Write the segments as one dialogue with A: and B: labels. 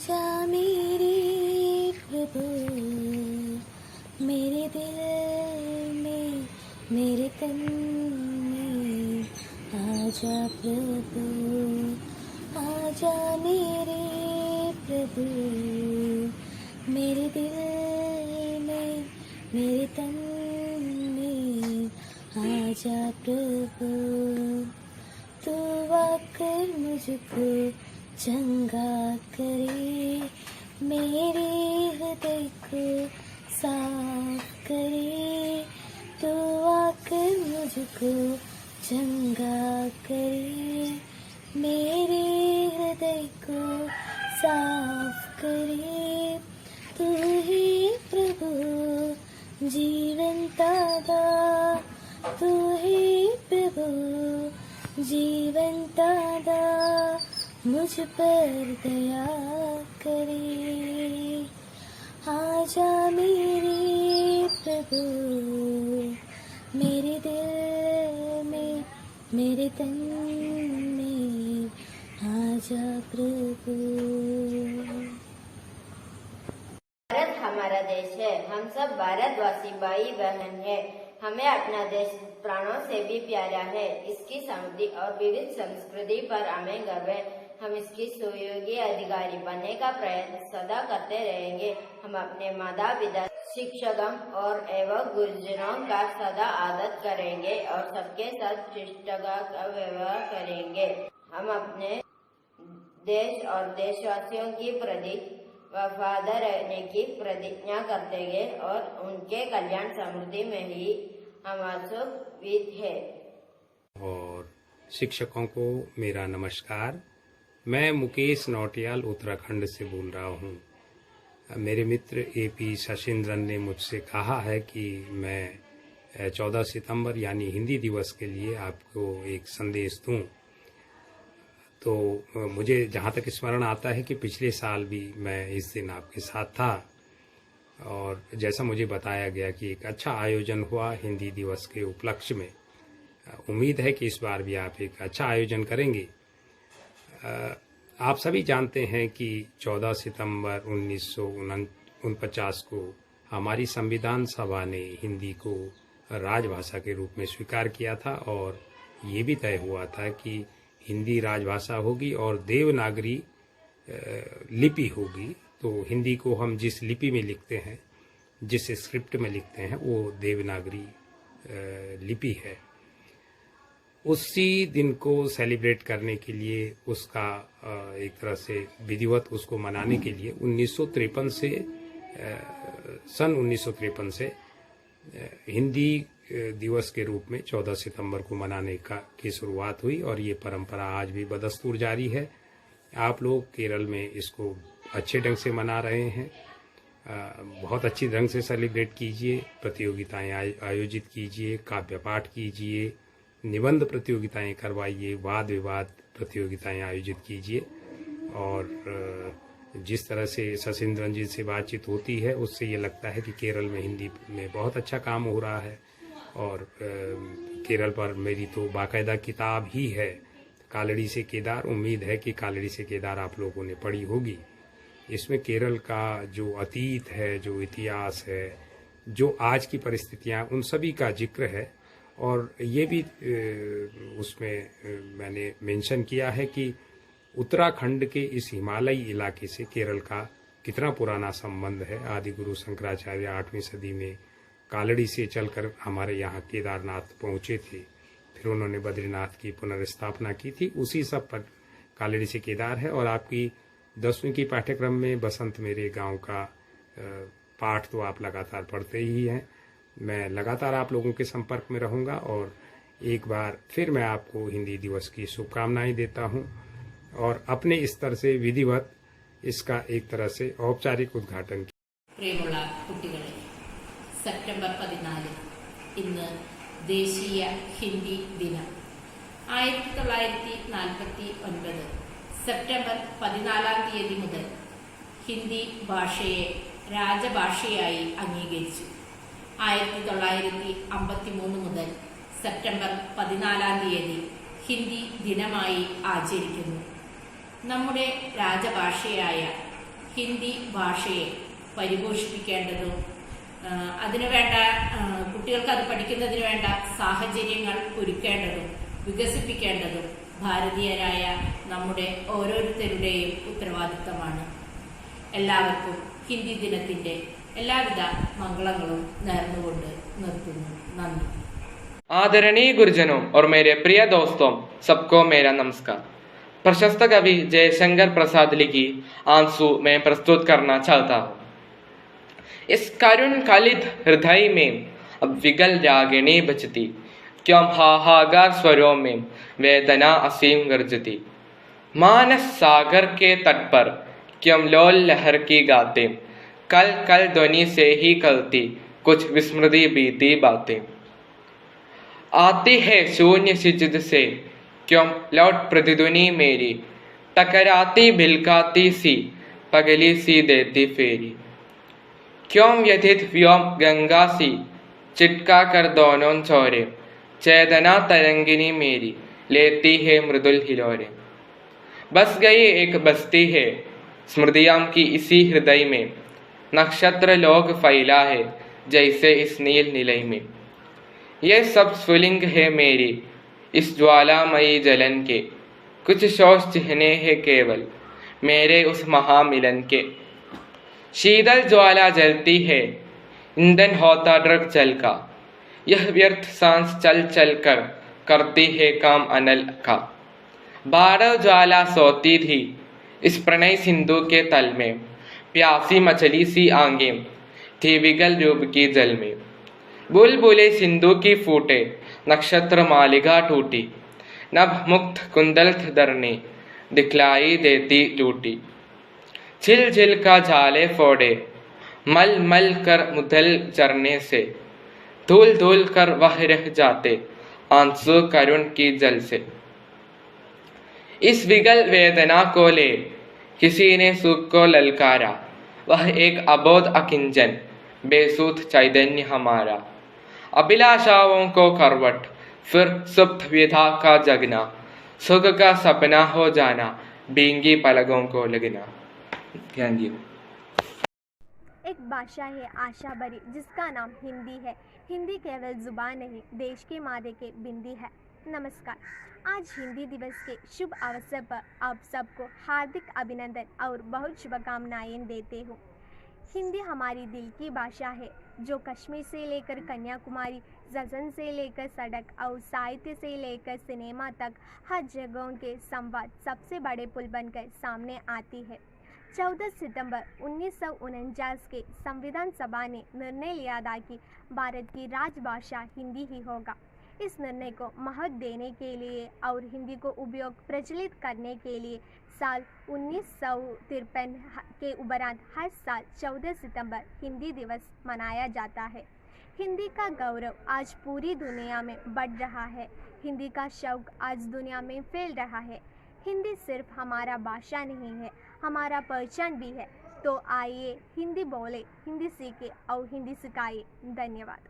A: आजा मेरे प्रभु, मेरे दिल में, मेरे तन में। आजा प्रभु, आजा मेरे प्रभु, मेरे दिल में, मेरे तन में। आजा प्रभु, तू आकर मुझको चंगा करे, मेरे हृदय को साफ करे। तू आकर मुझको चंगा करे, मेरे हृदय को साफ करे। तू ही प्रभु जीवन दाता, तू ही प्रभु जीवन दाता, मुझ पर दया करे। आजा मेरे प्रभु, मेरे दिल में, मेरे तन में। आजा प्रभु।
B: भारत हमारा देश है, हम सब भारतवासी भाई बहन है। हमें अपना देश प्राणों से भी प्यारा है। इसकी समृद्धि और विविध संस्कृति पर हमें गर्व है। हम इसकी सुयोग्य अधिकारी बनने का प्रयत्न सदा करते रहेंगे। हम अपने माता पिता, शिक्षकों और एवं गुरुजनों का सदा आदर करेंगे और सबके साथ शिष्टता का व्यवहार करेंगे। हम अपने देश और देशवासियों की प्रति वफादार रहने की प्रतिज्ञा करते हैं और उनके कल्याण समृद्धि में ही हमारा वित है।
C: और शिक्षकों को मेरा नमस्कार। मैं मुकेश नौटियाल उत्तराखंड से बोल रहा हूँ। मेरे मित्र AP शशिंद्रन ने मुझसे कहा है कि मैं 14 सितंबर यानी हिंदी दिवस के लिए आपको एक संदेश दूं। तो मुझे जहाँ तक स्मरण आता है कि पिछले साल भी मैं इस दिन आपके साथ था और जैसा मुझे बताया गया कि एक अच्छा आयोजन हुआ हिंदी दिवस के उपलक्ष्य में। उम्मीद है कि इस बार भी आप एक अच्छा आयोजन करेंगे। आप सभी जानते हैं कि 14 सितंबर 1949 को हमारी संविधान सभा ने हिंदी को राजभाषा के रूप में स्वीकार किया था और ये भी तय हुआ था कि हिंदी राजभाषा होगी और देवनागरी लिपि होगी। तो हिंदी को हम जिस लिपि में लिखते हैं, जिस स्क्रिप्ट में लिखते हैं, वो देवनागरी लिपि है। उसी दिन को सेलिब्रेट करने के लिए, उसका एक तरह से विधिवत उसको मनाने के लिए 1953 से सन 1953 से हिंदी दिवस के रूप में 14 सितंबर को मनाने की शुरुआत हुई और ये परंपरा आज भी बदस्तूर जारी है। आप लोग केरल में इसको अच्छे ढंग से मना रहे हैं। बहुत अच्छी ढंग से सेलिब्रेट कीजिए, प्रतियोगिताएं आयोजित कीजिए, काव्य पाठ कीजिए, निबंध प्रतियोगिताएं करवाइए, वाद विवाद प्रतियोगिताएं आयोजित कीजिए। और जिस तरह से शशिंद्रन जी से बातचीत होती है उससे ये लगता है कि केरल में हिंदी में बहुत अच्छा काम हो रहा है। और केरल पर मेरी तो बाकायदा किताब ही है, कालड़ी से केदार। उम्मीद है कि कालड़ी से केदार आप लोगों ने पढ़ी होगी। इसमें केरल का जो अतीत है, जो इतिहास है, जो आज की परिस्थितियां, उन सभी का जिक्र है। और ये भी उसमें मैंने मेंशन किया है कि उत्तराखंड के इस हिमालयी इलाके से केरल का कितना पुराना संबंध है। आदि गुरु शंकराचार्य 8वीं सदी में कालड़ी से चलकर हमारे यहाँ केदारनाथ पहुंचे थे। फिर उन्होंने बद्रीनाथ की पुनर्स्थापना की थी। उसी सब पर कालड़ी से केदार है। और आपकी 10वीं की पाठ्यक्रम में बसंत मेरे गांव का पाठ तो आप लगातार पढ़ते ही हैं। मैं लगातार आप लोगों के संपर्क में रहूंगा और एक बार फिर मैं आपको हिंदी दिवस की शुभकामनाएं देता हूं और अपने स्तर से विधिवत इसका एक तरह से औपचारिक उद्घाटन
D: പ്രിയമുള്ള കുട്ടികളെ, സെപ്റ്റംബർ 14 ഇന്ന് ദേശീയ ഹിന്ദി ദിനം. 1949 സെപ്റ്റംബർ 14 മുതൽ ഹിന്ദി ഭാഷയെ രാജഭാഷയായി അംഗീകരിച്ചു. 1953 മുതൽ സെപ്റ്റംബർ 14 ഹിന്ദി ദിനമായി ആചരിക്കുന്നു. നമ്മുടെ രാജഭാഷയായ ഹിന്ദി ഭാഷയെ പരിപോഷിപ്പിക്കേണ്ടതും അതിനുവേണ്ട കുട്ടികൾക്ക് അത് പഠിക്കുന്നതിന് വേണ്ട സാഹചര്യങ്ങൾ ഒരുക്കേണ്ടതും വികസിപ്പിക്കേണ്ടതും ഭാരതീയരായ നമ്മുടെ ഓരോരുത്തരുടെയും ഉത്തരവാദിത്തമാണ്. എല്ലാവർക്കും ഹിന്ദി ദിനത്തിൻ്റെ എല്ലാവിധ മംഗളങ്ങളും നേർന്നുകൊണ്ട് നിർത്തുന്നു. നന്ദി.
E: आदरणीय गुरुजनों और मेरे प्रिय दोस्तों, सबको मेरा नमस्कार। प्रशस्त कवि जयशंकर प्रसाद लिखी आंसू मैं प्रस्तुत करना चाहता हूँ। इस करुण कलित हृदय में अब विगल रागिणी बजती, क्यों हाहाकार स्वरों में वेदना असीम गरजती। मानस सागर के तट पर क्यों लोल लहर की गाते, कल कल ध्वनि से ही कलती कुछ विस्मृति बीती बातें। आती है शून्य सिजद से क्यों लौट प्रतिध्वनि मेरी, टकराती भिलकाती सी पगली सी देती फेरी। क्यों व्यथित व्योम गंगा सी चिटका कर दोनों छोरे, चेतना तरंगिनी मेरी लेती है मृदुल हिलोरे। बस गई एक बस्ती है स्मृतियां की इसी हृदय में, नक्षत्र लोक फैला है जैसे इस नील निलय में। ये सब स्फुलिंग है मेरी इस ज्वालामयी जलन के, कुछ शोष चिन्ह है केवल मेरे उस महामिलन के। शीतल ज्वाला जलती है ईंधन होता ड्रग जल का, यह व्यर्थ सांस चल चल कर करती है काम अनल का। बारह ज्वाला सोती थी इस प्रणय सिंधु के तल में, प्यासी मछली सी आंखें थी विगल रूप की जल में। बुलबुले सिंधु की फूटे नक्षत्र मालिका टूटी, नभ मुक्त कुंदल धरने दिखलाई देती लूटी। झिल झिल का झाले फोड़े मल मल कर मुदल चरने से, धूल धूल कर वह रह जाते आंसू करुण की जल से। इस विगल वेदना को ले किसी ने सुख को ललकारा, वह एक अबोध अकिंचन बेसुध चैतन्य हमारा। अभिलाषाओं को करवट फिर सुप्त विधा का जगना, सुख का सपना हो जाना भींगी पलकों को लगना। Thank you.
F: एक भाषा है आशा भरी जिसका नाम हिंदी है। हिंदी केवल जुबान नहीं, देश के माथे के बिंदी है। नमस्कार। आज हिंदी दिवस के शुभ अवसर पर आप सबको हार्दिक अभिनंदन और बहुत शुभकामनाएं देते हूँ। हिंदी हमारी दिल की भाषा है जो कश्मीर से लेकर कन्याकुमारी, जजन से लेकर सड़क और साहित्य से लेकर सिनेमा तक हर जगहों के संवाद सबसे बड़े पुल बनकर सामने आती है। 14 सितंबर 1949 के संविधान सभा ने निर्णय लिया था कि भारत की राजभाषा हिंदी ही होगा। इस निर्णय को महत्व देने के लिए और हिंदी को उपयोग प्रचलित करने के लिए साल 1953 के उपरांत हर साल 14 सितंबर हिंदी दिवस मनाया जाता है। हिंदी का गौरव आज पूरी दुनिया में बढ़ रहा है। हिंदी का शौक आज दुनिया में फैल रहा है। हिंदी सिर्फ हमारा भाषा नहीं है, हमारा पहचान भी है। तो आइए हिंदी बोले, हिंदी सीखे और हिंदी सिखाइए। धन्यवाद।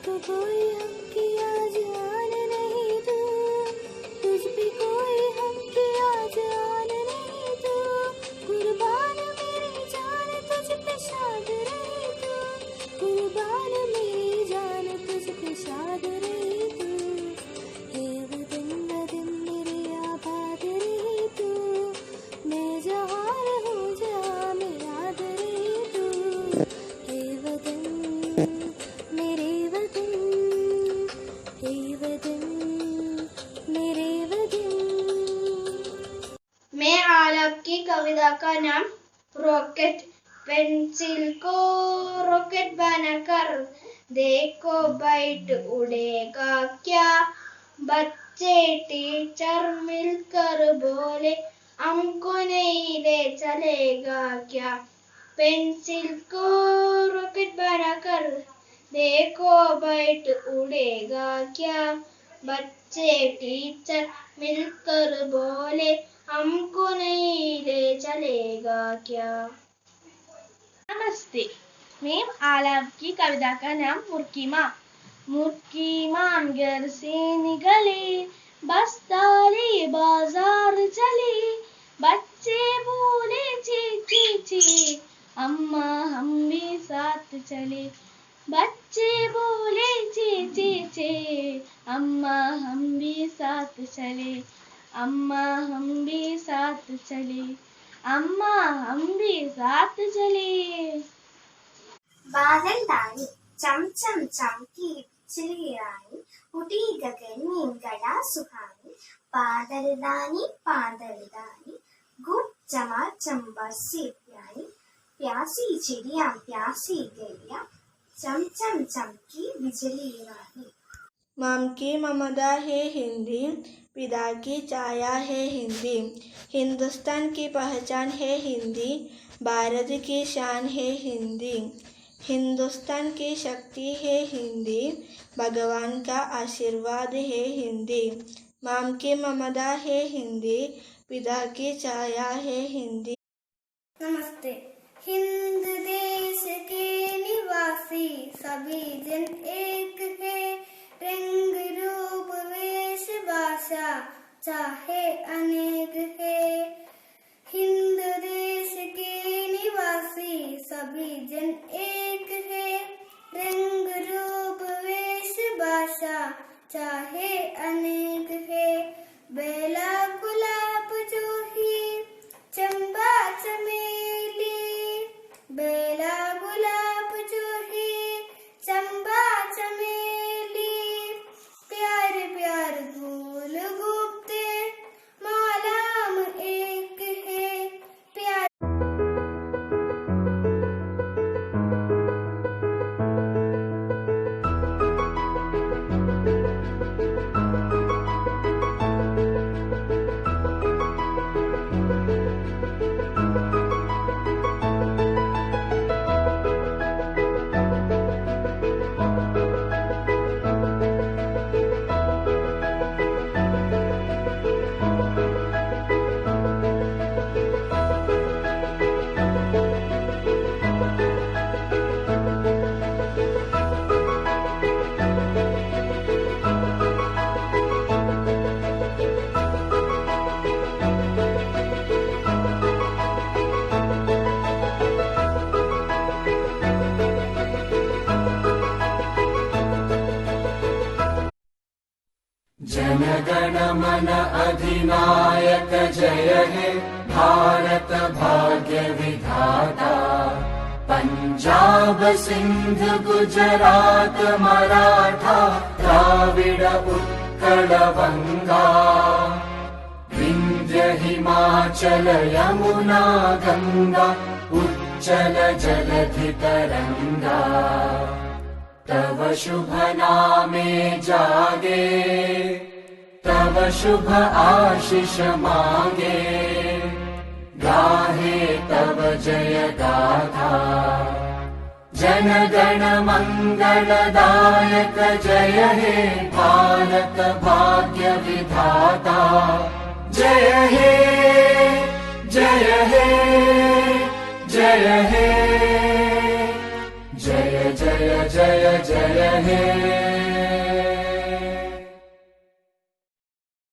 A: को कोई हम की आज आन नहीं तू, तुझ पे कोई हम की आज आन नहीं तू, कुर्बान मेरी जान तुझ पे शाद रही तू, कुर्बान मेरी जान तुझ पे शाद रही तू, हे वतन वतन मेरे आबाद रही तू, मैं जहाँ रहूँ जहाँ मैं याद रही तू, हे वतन मेरे वतन, हे वतन मेरे वतन।
G: मैं आलाप की कविता का नाम रॉकेट। पेंसिल को रॉकेट बनाकर देखो बैठ उड़ेगा क्या, बच्चे टीचर मिलकर बोले हमको नहीं ले चलेगा क्या। पेंसिल को रॉकेट बनाकर देखो बैठ उड़ेगा क्या, बच्चे टीचर मिलकर बोले हमको नहीं ले चलेगा क्या। नमस्ते, मैं आलाप की कविता का नाम मुर्की माँ। मुर्की माँ घर से निकली, बस्ताली बाजार चली, बच्चे बोले ची ची ची, अम्मा हम भी साथ चले। बच्चे बोले ची ची ची, अम्मा हम भी साथ चले, अम्मा हम भी साथ चले, अम्मा हम भी साथ चले।
H: बादल दानी चम चम चमकी बिजली रानी, उठी गगन में गड़ा सुहानी, बादल दानी गुट चमा चंबा से प्यारी, प्यासी चिड़िया प्यासी गैया, चम चम चमकी बिजली रानी।
G: माम की ममता है हिंदी, पिता की छाया है हिंदी, हिंदुस्तान की पहचान है हिंदी, भारत की शान है हिंदी, हिंदुस्तान की शक्ति है हिंदी, भगवान का आशीर्वाद है हिंदी। माम की ममता है हिंदी, पिता की छाया है हिंदी।
H: नमस्ते। हिंद देश के निवासी सभी जन एक है, रंग रूप वेश भाषा चाहे अनेक है। हिंद देश के निवासी सभी जन एक है, रंग रूप वेश भाषा चाहे अनेक है। बेला गुलाब जूही चंबा चमेली, बेला गुलाब जूही चंबा चमेली, प्यार प्यार फूल गुप्ते मालाम एक है। प्यार
I: जनगण मन अधिनायक जय हे भारत भाग्य विधाता, पंजाब सिंध गुजरात मराठा द्राविड उत्कल बंगा, विंध्य हिमाचल यमुना गंगा उच्चल जलधि तरंगा, तव शुभ नामे जागे, तव शुभ आशीष मांगे, गाहे तव जय गाथा। जन गण मंगलदायक जय हे भारत भाग्य विधाता, जय हे जय हे जय हे जय जय जय जय हे